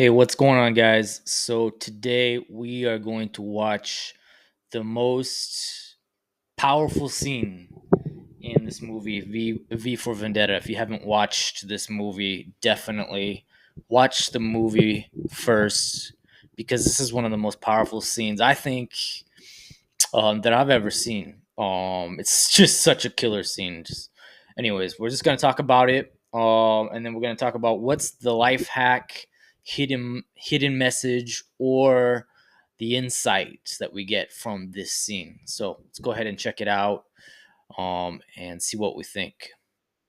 Hey, what's going on, guys? So, today we are going to watch the most powerful scene in this movie, V for Vendetta. If you haven't watched this movie, definitely watch the movie first because this is one of the most powerful scenes I think that I've ever seen. It's just such a killer scene. Anyways, we're just gonna talk about it, and then we're gonna talk about what's the life hack, hidden message, or the insight that we get from this scene. So let's go ahead and check it out, and see what we think.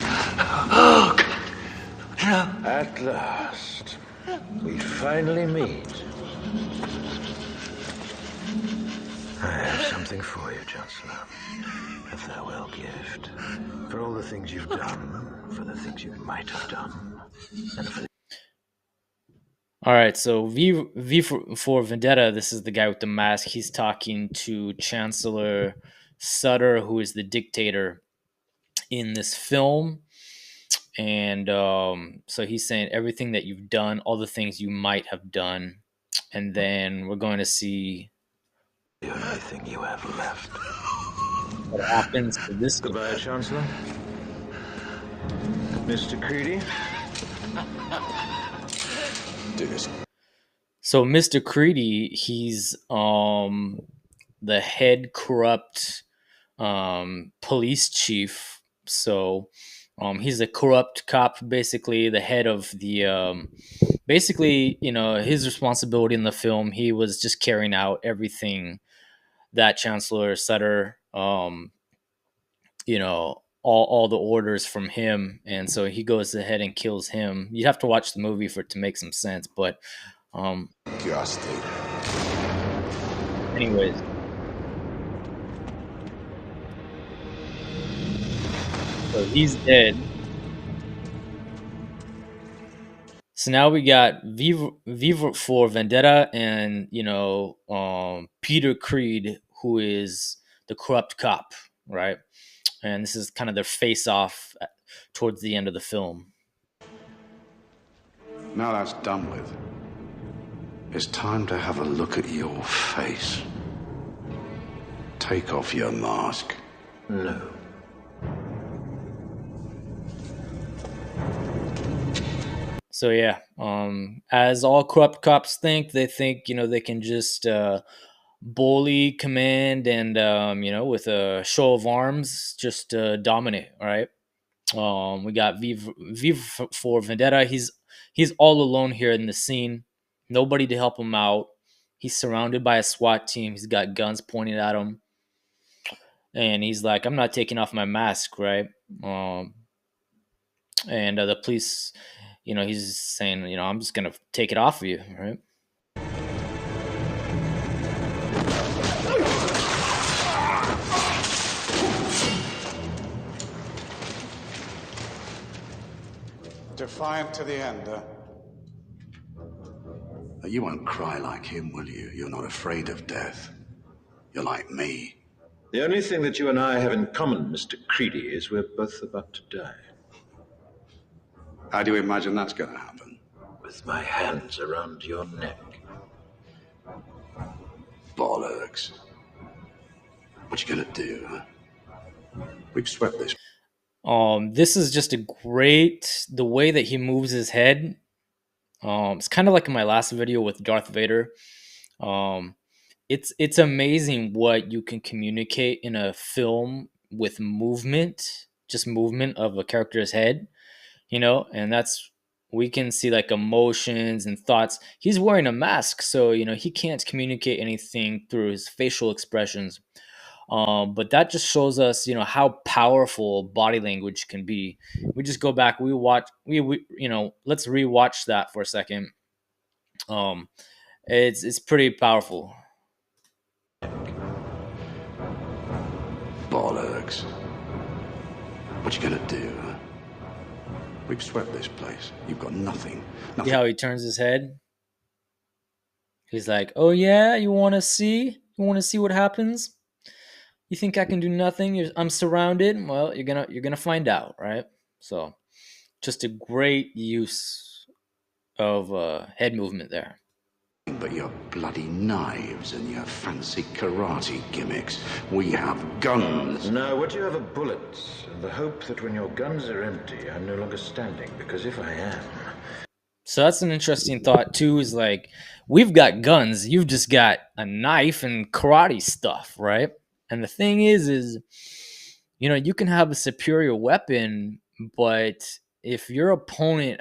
At last, we finally meet. I have something for you, Chancellor. A farewell gift. For all the things you've done, for the things you might have done, and for the... All right, so for Vendetta, this is the guy with the mask. He's talking to Chancellor Sutter, who is the dictator in this film. And so he's saying everything that you've done, all the things you might have done. And then we're going to see the only thing you have left. what happens to this guy. Goodbye, Chancellor. Mr. Creedy. So Mr. Creedy, he's the head corrupt police chief. So he's a corrupt cop, basically the head of the basically, his responsibility in the film, he was just carrying out everything that Chancellor Sutter, all the orders from him, and so he goes ahead and kills him. You have to watch the movie for it to make some sense, but um, anyways, so he's dead. So now we got Viva for Vendetta, and Peter Creed, who is the corrupt cop, right? And this is kind of their face off towards the end of the film. Now that's done with, it's time to have a look at your face. Take off your mask. No. So yeah, as all corrupt cops think, they think they can just bully, command, and with a show of arms, just dominate. All right. We got Viv for Vendetta. He's all alone here in the scene. Nobody to help him out. He's surrounded by a SWAT team. He's got guns pointed at him, and he's like, "I'm not taking off my mask, right?" And the police, he's saying, "I'm just gonna take it off of you, right?" Defiant to the end, huh? You won't cry like him, will you? You're not afraid of death. You're like me. The only thing that you and I have in common, Mr. Creedy, is we're both about to die. How do you imagine that's going to happen? With my hands around your neck. Bollocks. What you gonna do, huh? We've swept this. This is just the way that he moves his head. It's kind of like in my last video with Darth Vader. Um, it's amazing what you can communicate in a film with movement, just movement of a character's head, and that's we can see like emotions and thoughts. He's wearing a mask, so he can't communicate anything through his facial expressions. But that just shows us, how powerful body language can be. We just go back, we watch, let's rewatch that for a second. Um, it's pretty powerful. Bollocks. What you gonna do, huh? We've swept this place. You've got nothing. See Nothing. how he turns his head? He's like, "Oh yeah, you want to see? You want to see what happens? You think I can do nothing? I'm surrounded. Well, you're gonna find out, right?" So, just a great use. of head movement there. But your bloody knives and your fancy karate gimmicks. We have guns. No, what you have are bullets, and the hope that when your guns are empty, I'm no longer standing, because if I am... So that's an interesting thought too. Is like, we've got guns, you've just got a knife and karate stuff, right? And the thing is, you can have a superior weapon, but if your opponent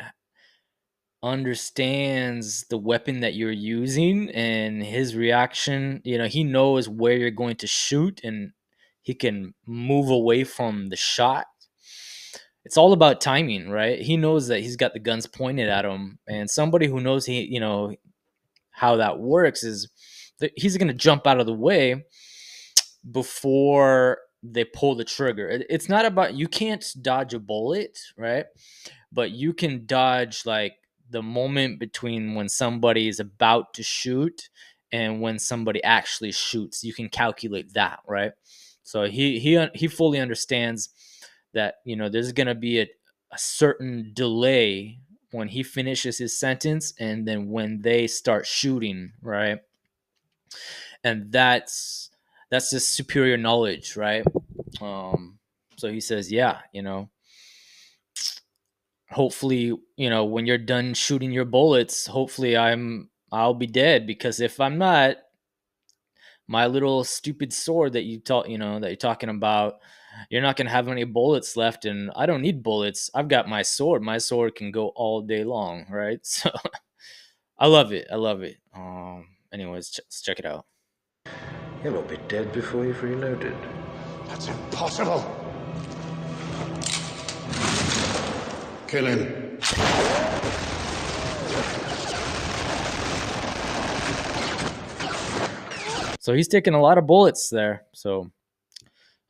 understands the weapon that you're using and his reaction, he knows where you're going to shoot and he can move away from the shot. It's all about timing, right? He knows that he's got the guns pointed at him, and somebody who knows how that works is that he's going to jump out of the way before they pull the trigger. It's not about, you can't dodge a bullet, right? But you can dodge like the moment between when somebody is about to shoot and when somebody actually shoots. You can calculate that, right? So he fully understands that there's gonna be a certain delay when he finishes his sentence and then when they start shooting, right? And that's just superior knowledge, right? So he says, yeah, hopefully, when you're done shooting your bullets, hopefully I'll be dead, because if I'm not, my little stupid sword that that you're talking about, you're not going to have any bullets left, and I don't need bullets. I've got my sword can go all day long, right? So I love it. Anyways, let's check it out. You'll all be dead before you've reloaded. That's impossible. Kill him. So he's taking a lot of bullets there. So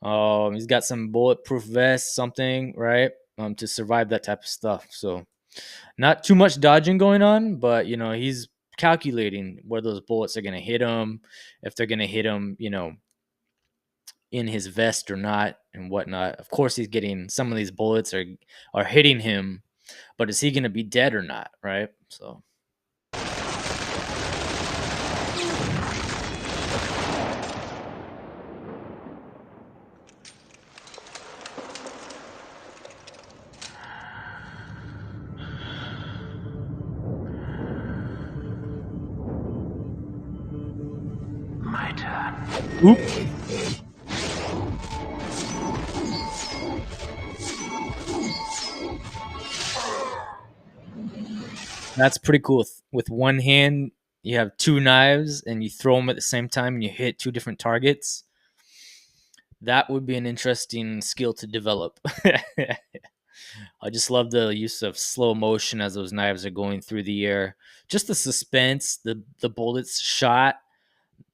he's got some bulletproof vest, something, right? To survive that type of stuff. So not too much dodging going on, but he's calculating where those bullets are going to hit him, if they're going to hit him, in his vest or not, and whatnot. Of course, he's getting some of these bullets are hitting him, but is he going to be dead or not, right? So. My turn. Oop. That's pretty cool. With one hand, you have two knives and you throw them at the same time and you hit two different targets. That would be an interesting skill to develop. I just love the use of slow motion as those knives are going through the air. Just the suspense, the bullets shot,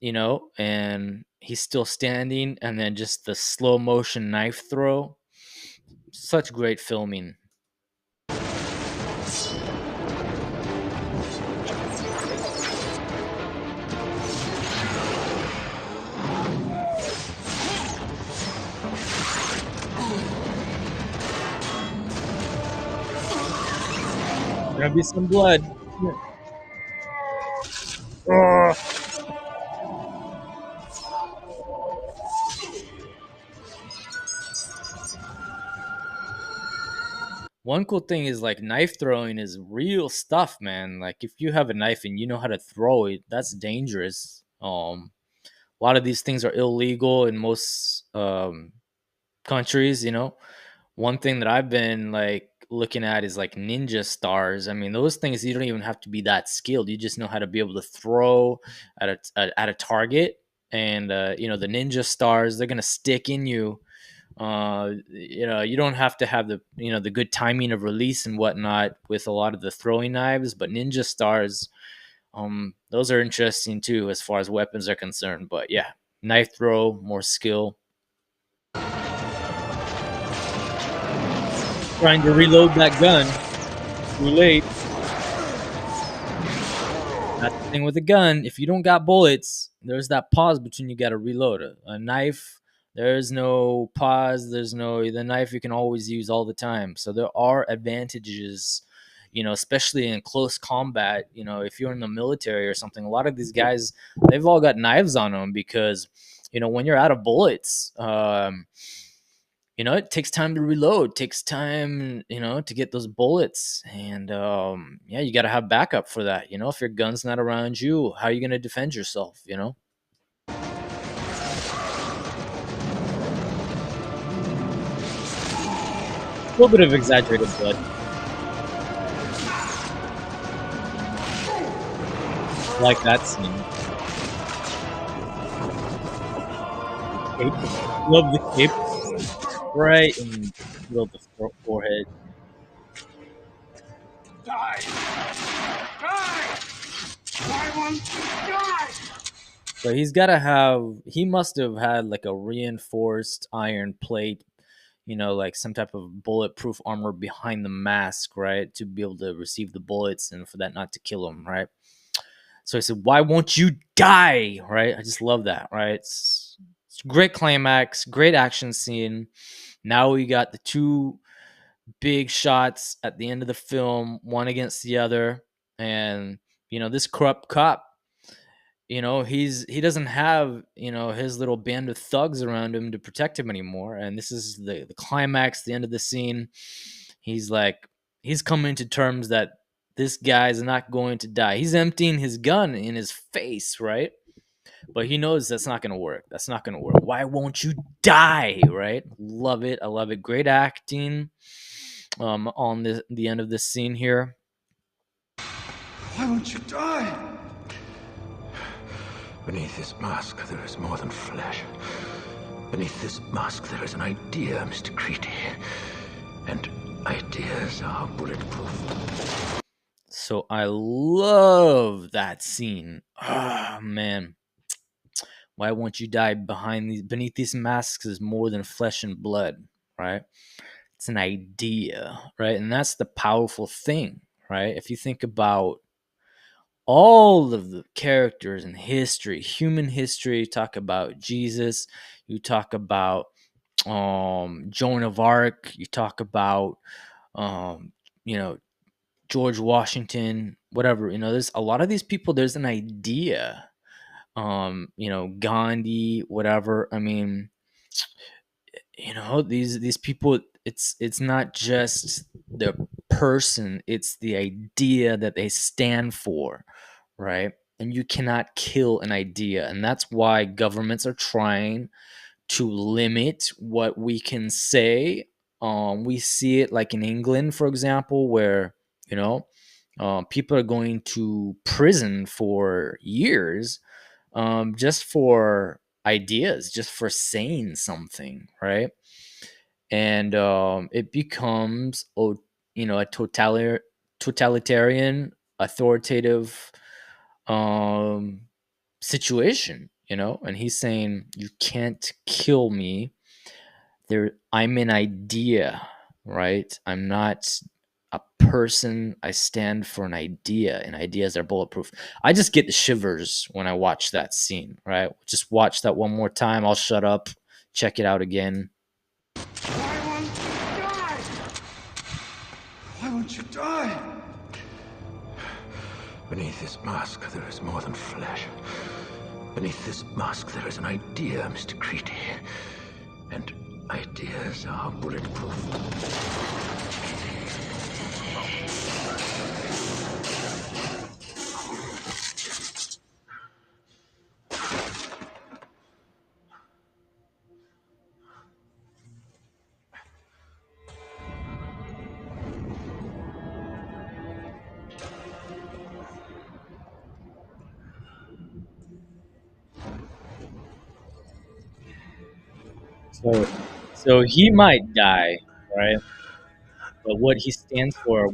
and he's still standing, and then just the slow motion knife throw. Such great filming. Gonna be some blood. Ugh. One cool thing is like knife throwing is real stuff, man. Like if you have a knife and you know how to throw it, that's dangerous. A lot of these things are illegal in most countries. One thing that I've been like looking at is like ninja stars. I mean, those things you don't even have to be that skilled. You just know how to be able to throw at a target, and the ninja stars, they're gonna stick in you. You don't have to have the good timing of release and whatnot with a lot of the throwing knives, but ninja stars, those are interesting too as far as weapons are concerned. But yeah, knife throw, more skill. Trying to reload that gun. Too late. That's the thing with a gun. If you don't got bullets, there's that pause between you got to reload a knife. There's no pause. The knife you can always use all the time. So there are advantages especially in close combat. If you're in the military or something, a lot of these guys, they've all got knives on them because when you're out of bullets, it takes time to reload, takes time, to get those bullets. And yeah, you got to have backup for that. If your gun's not around you, how are you going to defend yourself? A little bit of exaggerated blood. Like that scene. Cape. Love the cape. Right in the middle of the forehead. Die! Die! I want to die! So he must have had like a reinforced iron plate, like some type of bulletproof armor behind the mask, right? To be able to receive the bullets and for that not to kill him, right? So I said, "Why won't you die?" Right? I just love that, right? It's a great climax, great action scene. Now we got the two big shots at the end of the film, one against the other, and this corrupt cop, he doesn't have his little band of thugs around him to protect him anymore, and this is the climax, the end of the scene. He's coming to terms that this guy's not going to die. He's emptying his gun in his face, right? But he knows that's not going to work. That's not going to work. Why won't you die? Right? Love it. I love it. Great acting on the end of this scene here. Why won't you die? Beneath this mask, there is more than flesh. Beneath this mask, there is an idea, Mr. Creedy. And ideas are bulletproof. So I love that scene. Oh, man. Why won't you die beneath these masks is more than flesh and blood, right? It's an idea, right? And that's the powerful thing, right? If you think about all of the characters in history, human history, you talk about Jesus, you talk about Joan of Arc, you talk about um, you know, George Washington, whatever, there's a lot of these people, there's an idea. Gandhi, whatever. I mean, these people, it's not just the person, it's the idea that they stand for, right? And you cannot kill an idea, and that's why governments are trying to limit what we can say. We see it like in England, for example, where people are going to prison for years, just for ideas, just for saying something, right? And it becomes a totalitarian, authoritative um, situation, and he's saying you can't kill me. I'm an idea, right? I'm not a person. I stand for an idea, and ideas are bulletproof. I just get the shivers when I watch that scene, right? Just watch that one more time. I'll shut up, check it out again. Why won't you die? Why won't you die? Beneath this mask, there is more than flesh. Beneath this mask, there is an idea, Mr. Creedy. And ideas are bulletproof. So he might die, right? But what he stands for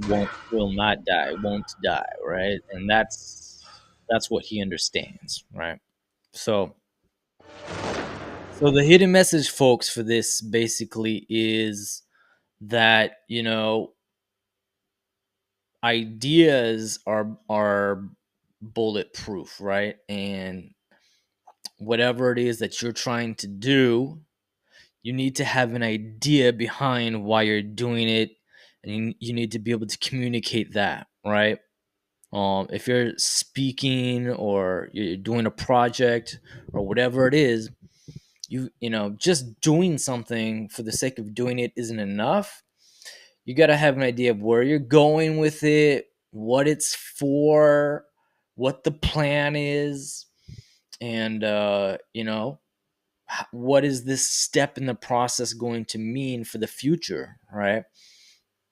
will not die, won't die, right? And that's what he understands, right? So the hidden message, folks, for this basically is that ideas are bulletproof, right? And whatever it is that you're trying to do, you need to have an idea behind why you're doing it, and you need to be able to communicate that, right? If you're speaking or you're doing a project or whatever it is, you know, just doing something for the sake of doing it isn't enough. You got to have an idea of where you're going with it, what it's for, what the plan is, and you know, what is this step in the process going to mean for the future, right?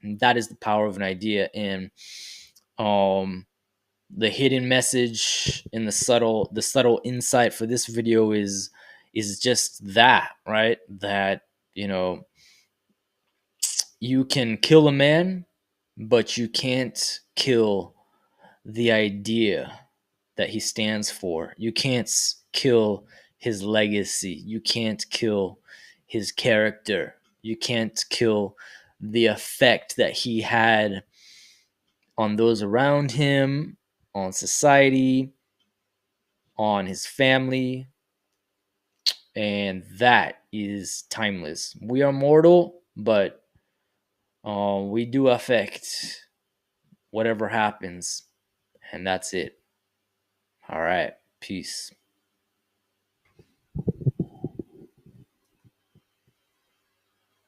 And that is the power of an idea. And um the hidden message and the subtle insight for this video is just that, right? That, you know, you can kill a man, but you can't kill the idea that he stands for. You can't kill his legacy. You can't kill his character. You can't kill the effect that he had on those around him, on society, on his family. And that is timeless. We are mortal, but we do affect whatever happens. And that's it. All right. Peace.